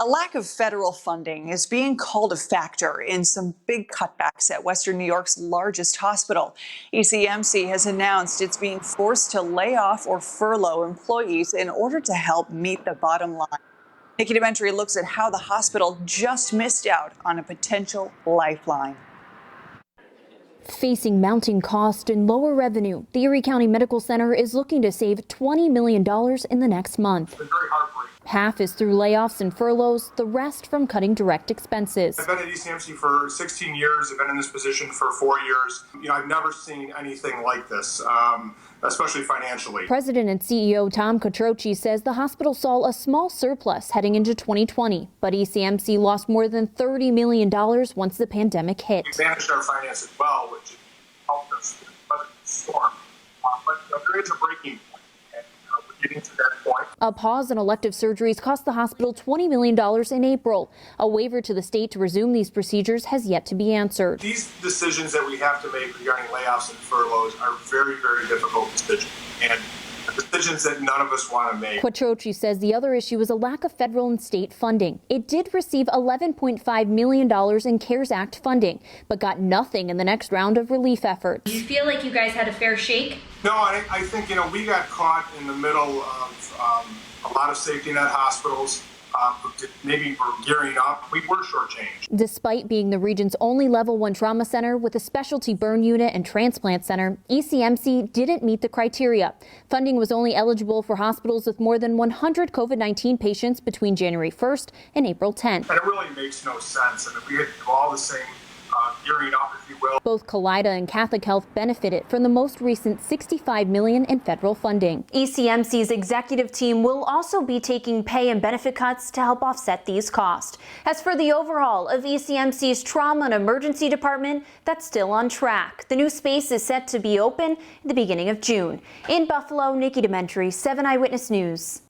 A lack of federal funding is being called a factor in some big cutbacks at Western New York's largest hospital. ECMC has announced it's being forced to lay off or furlough employees in order to help meet the bottom line. Nikki Dementri looks at how the hospital just missed out on a potential lifeline. Facing mounting cost and lower revenue, the Erie County Medical Center is looking to save $20 million in the next month. Half is through layoffs and furloughs, the rest from cutting direct expenses. I've been at ECMC for 16 years. I've been in this position for 4 years. I've never seen anything like this, especially financially. President and CEO Tom Quattrochi says the hospital saw a small surplus heading into 2020, but ECMC lost more than $30 million once the pandemic hit. We managed our finances well, which helped us weather the storm. But there is a breaking point. Getting to that point. A pause in elective surgeries cost the hospital $20 million in April. A waiver to the state to resume these procedures has yet to be answered. These decisions that we have to make regarding layoffs and furloughs are very, very difficult decisions, and decisions that none of us want to make. Quattrochi says the other issue is a lack of federal and state funding. It did receive $11.5 million in CARES Act funding, but got nothing in the next round of relief efforts. Do you feel like you guys had a fair shake? No, I think, we got caught in the middle of a lot of safety net hospitals. Maybe we're gearing up. We were shortchanged. Despite being the region's only level 1 trauma center with a specialty burn unit and transplant center, ECMC didn't meet the criteria. Funding was only eligible for hospitals with more than 100 COVID-19 patients between January 1st and April 10th. And it really makes no sense. We had to do all the same gearing up, if you will. Both Kaleida and Catholic Health benefited from the most recent $65 million in federal funding. ECMC's executive team will also be taking pay and benefit cuts to help offset these costs. As for the overhaul of ECMC's trauma and emergency department, that's still on track. The new space is set to be open at the beginning of June. In Buffalo, Nikki Dementri, 7 Eyewitness News.